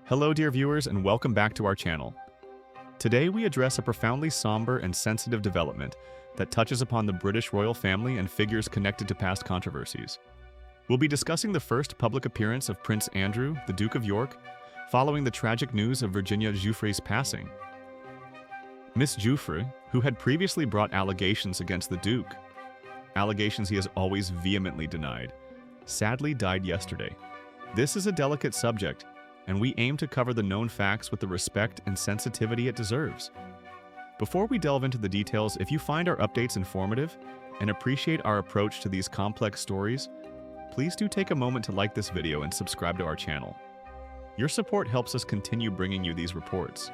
Hello dear viewers and welcome back to our channel. Today we address a profoundly somber and sensitive development that touches upon the British royal family and figures connected to past controversies. We'll be discussing the first public appearance of Prince Andrew, the Duke of York, following the tragic news of Virginia Giuffre's passing. Miss Giuffre, who had previously brought allegations against the Duke, allegations he has always vehemently denied, sadly died yesterday. This is a delicate subject, and we aim to cover the known facts with the respect and sensitivity it deserves. Before we delve into the details, if you find our updates informative and appreciate our approach to these complex stories, please do take a moment to like this video and subscribe to our channel. Your support helps us continue bringing you these reports.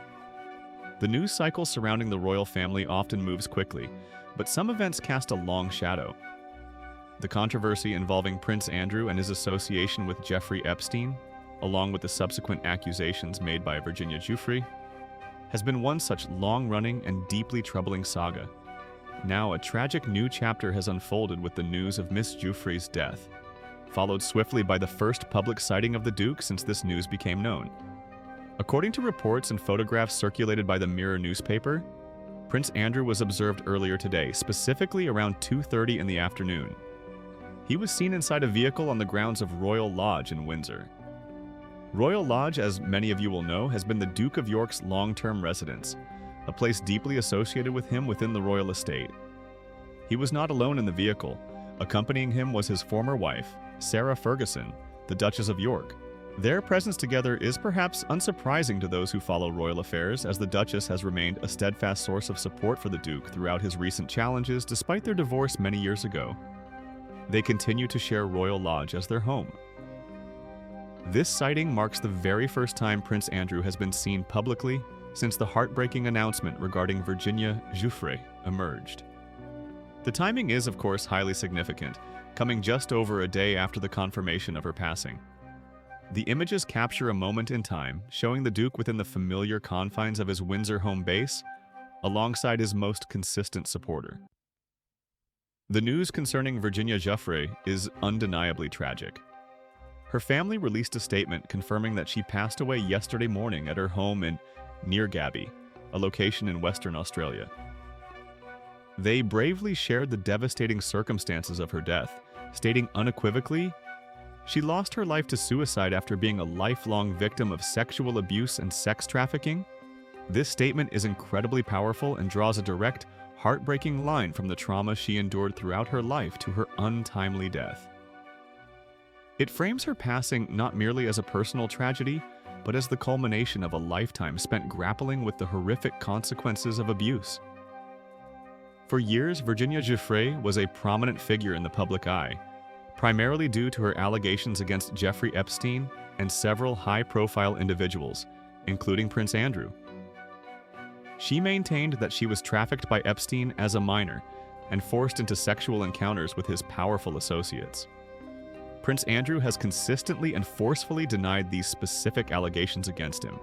The news cycle surrounding the royal family often moves quickly, but some events cast a long shadow. The controversy involving Prince Andrew and his association with Jeffrey Epstein, along with the subsequent accusations made by Virginia Giuffre, has been one such long-running and deeply troubling saga. Now, a tragic new chapter has unfolded with the news of Miss Giuffre's death, followed swiftly by the first public sighting of the Duke since this news became known. According to reports and photographs circulated by the Mirror newspaper, Prince Andrew was observed earlier today, specifically around 2:30 in the afternoon. He was seen inside a vehicle on the grounds of Royal Lodge in Windsor. Royal Lodge, as many of you will know, has been the Duke of York's long-term residence, a place deeply associated with him within the royal estate. He was not alone in the vehicle. Accompanying him was his former wife, Sarah Ferguson, the Duchess of York. Their presence together is perhaps unsurprising to those who follow royal affairs, as the Duchess has remained a steadfast source of support for the Duke throughout his recent challenges despite their divorce many years ago. They continue to share Royal Lodge as their home. This sighting marks the very first time Prince Andrew has been seen publicly since the heartbreaking announcement regarding Virginia Giuffre emerged. The timing is, of course, highly significant, coming just over a day after the confirmation of her passing. The images capture a moment in time, showing the Duke within the familiar confines of his Windsor home base, alongside his most consistent supporter. The news concerning Virginia Giuffre is undeniably tragic. Her family released a statement confirming that she passed away yesterday morning at her home in Neargaby, a location in Western Australia. They bravely shared the devastating circumstances of her death, stating unequivocally, "She lost her life to suicide after being a lifelong victim of sexual abuse and sex trafficking." This statement is incredibly powerful and draws a direct, heartbreaking line from the trauma she endured throughout her life to her untimely death. It frames her passing not merely as a personal tragedy, but as the culmination of a lifetime spent grappling with the horrific consequences of abuse. For years, Virginia Giuffre was a prominent figure in the public eye, primarily due to her allegations against Jeffrey Epstein and several high-profile individuals, including Prince Andrew. She maintained that she was trafficked by Epstein as a minor and forced into sexual encounters with his powerful associates. Prince Andrew has consistently and forcefully denied these specific allegations against him.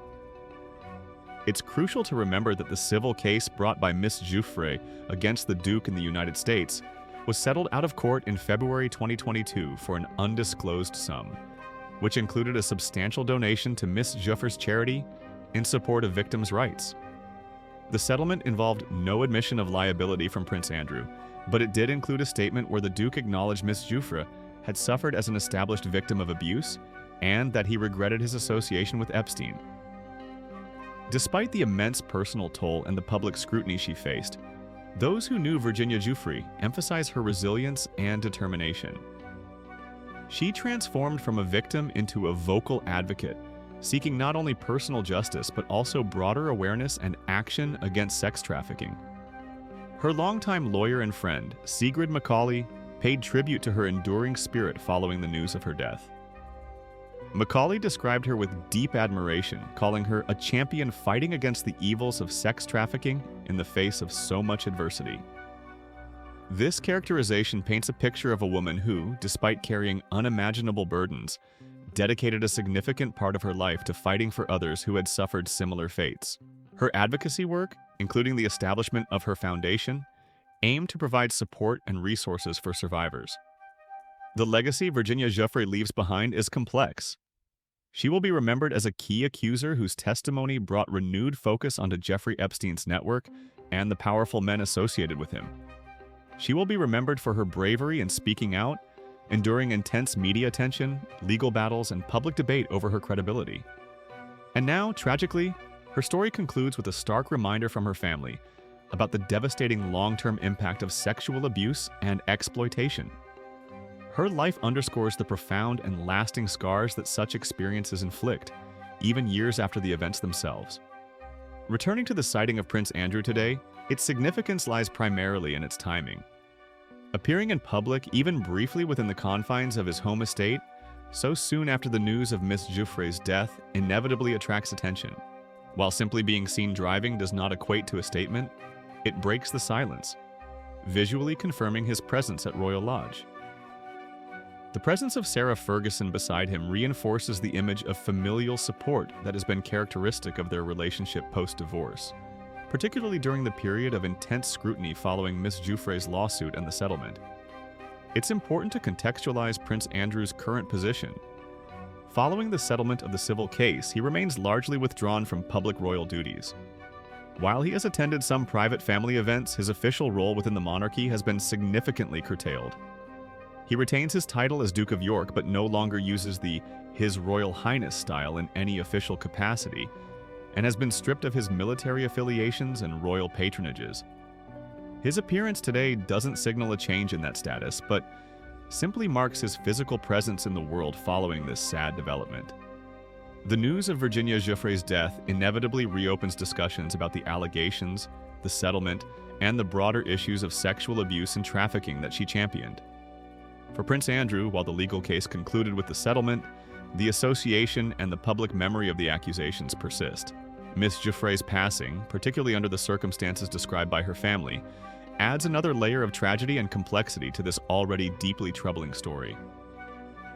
It's crucial to remember that the civil case brought by Miss Giuffre against the Duke in the United States was settled out of court in February 2022 for an undisclosed sum, which included a substantial donation to Miss Giuffre's charity in support of victims' rights. The settlement involved no admission of liability from Prince Andrew, but it did include a statement where the Duke acknowledged Miss Giuffre had suffered as an established victim of abuse and that he regretted his association with Epstein. Despite the immense personal toll and the public scrutiny she faced, those who knew Virginia Giuffre emphasize her resilience and determination. She transformed from a victim into a vocal advocate, seeking not only personal justice but also broader awareness and action against sex trafficking. Her longtime lawyer and friend, Sigrid Macaulay, paid tribute to her enduring spirit following the news of her death. Macaulay described her with deep admiration, calling her a champion fighting against the evils of sex trafficking in the face of so much adversity. This characterization paints a picture of a woman who, despite carrying unimaginable burdens, dedicated a significant part of her life to fighting for others who had suffered similar fates. Her advocacy work, including the establishment of her foundation, aimed to provide support and resources for survivors. The legacy Virginia Giuffre leaves behind is complex. She will be remembered as a key accuser whose testimony brought renewed focus onto Jeffrey Epstein's network and the powerful men associated with him. She will be remembered for her bravery in speaking out, enduring intense media attention, legal battles, and public debate over her credibility. And now, tragically, her story concludes with a stark reminder from her family about the devastating long-term impact of sexual abuse and exploitation. Her life underscores the profound and lasting scars that such experiences inflict, even years after the events themselves. Returning to the sighting of Prince Andrew today, its significance lies primarily in its timing. Appearing in public, even briefly within the confines of his home estate, so soon after the news of Miss Giuffre's death inevitably attracts attention. While simply being seen driving does not equate to a statement, it breaks the silence, visually confirming his presence at Royal Lodge. The presence of Sarah Ferguson beside him reinforces the image of familial support that has been characteristic of their relationship post-divorce, particularly during the period of intense scrutiny following Miss Giuffre's lawsuit and the settlement. It's important to contextualize Prince Andrew's current position. Following the settlement of the civil case, he remains largely withdrawn from public royal duties. While he has attended some private family events, his official role within the monarchy has been significantly curtailed. He retains his title as Duke of York, but no longer uses the His Royal Highness style in any official capacity, and has been stripped of his military affiliations and royal patronages. His appearance today doesn't signal a change in that status, but simply marks his physical presence in the world following this sad development. The news of Virginia Giuffre's death inevitably reopens discussions about the allegations, the settlement, and the broader issues of sexual abuse and trafficking that she championed. For Prince Andrew, while the legal case concluded with the settlement, the association and the public memory of the accusations persist. Miss Giuffre's passing, particularly under the circumstances described by her family, adds another layer of tragedy and complexity to this already deeply troubling story.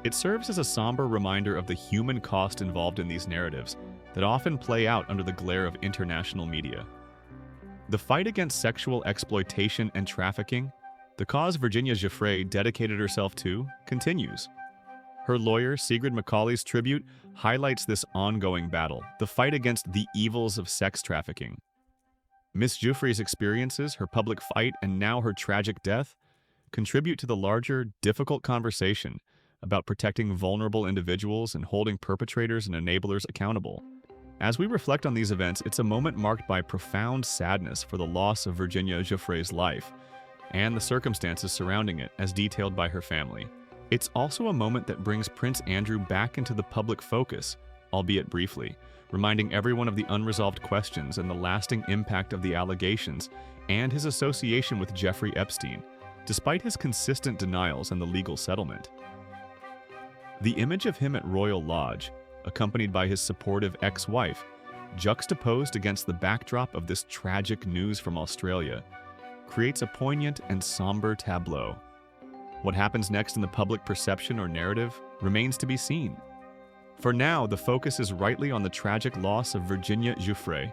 It serves as a somber reminder of the human cost involved in these narratives that often play out under the glare of international media. The fight against sexual exploitation and trafficking, the cause Virginia Giuffre dedicated herself to, continues. Her lawyer, Sigrid Macaulay's tribute, highlights this ongoing battle, the fight against the evils of sex trafficking. Miss Giuffre's experiences, her public fight, and now her tragic death contribute to the larger, difficult conversation about protecting vulnerable individuals and holding perpetrators and enablers accountable. As we reflect on these events, it's a moment marked by profound sadness for the loss of Virginia Giuffre's life and the circumstances surrounding it, as detailed by her family. It's also a moment that brings Prince Andrew back into the public focus, albeit briefly, reminding everyone of the unresolved questions and the lasting impact of the allegations and his association with Jeffrey Epstein, despite his consistent denials and the legal settlement. The image of him at Royal Lodge, accompanied by his supportive ex-wife, juxtaposed against the backdrop of this tragic news from Australia, creates a poignant and somber tableau. What happens next in the public perception or narrative remains to be seen. For now, the focus is rightly on the tragic loss of Virginia Giuffre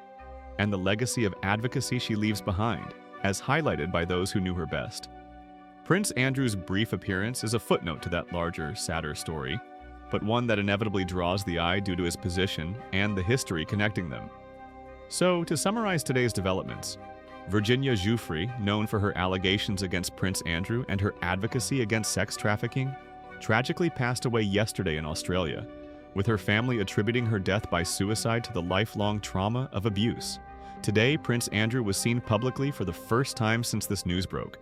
and the legacy of advocacy she leaves behind, as highlighted by those who knew her best. Prince Andrew's brief appearance is a footnote to that larger, sadder story, but one that inevitably draws the eye due to his position and the history connecting them. So, to summarize today's developments, Virginia Giuffre, known for her allegations against Prince Andrew and her advocacy against sex trafficking, tragically passed away yesterday in Australia, with her family attributing her death by suicide to the lifelong trauma of abuse. Today, Prince Andrew was seen publicly for the first time since this news broke,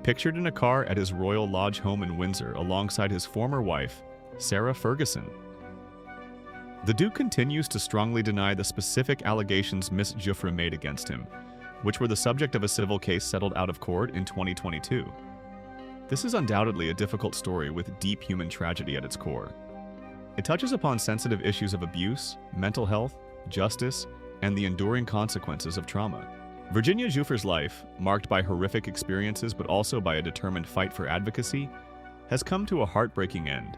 pictured in a car at his Royal Lodge home in Windsor alongside his former wife, Sarah Ferguson. The Duke continues to strongly deny the specific allegations Miss Giuffre made against him, which were the subject of a civil case settled out of court in 2022. This is undoubtedly a difficult story with deep human tragedy at its core. It touches upon sensitive issues of abuse, mental health, justice, and the enduring consequences of trauma. Virginia Giuffre's life, marked by horrific experiences but also by a determined fight for advocacy, has come to a heartbreaking end.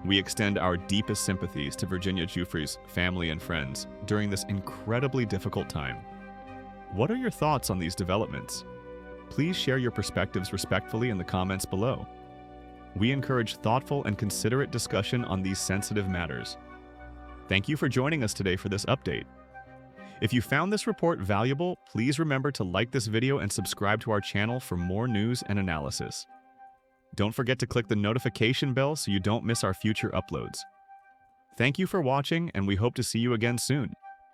We extend our deepest sympathies to Virginia Giuffre's family and friends during this incredibly difficult time. What are your thoughts on these developments? Please share your perspectives respectfully in the comments below. We encourage thoughtful and considerate discussion on these sensitive matters. Thank you for joining us today for this update. If you found this report valuable, please remember to like this video and subscribe to our channel for more news and analysis. Don't forget to click the notification bell so you don't miss our future uploads. Thank you for watching, and we hope to see you again soon.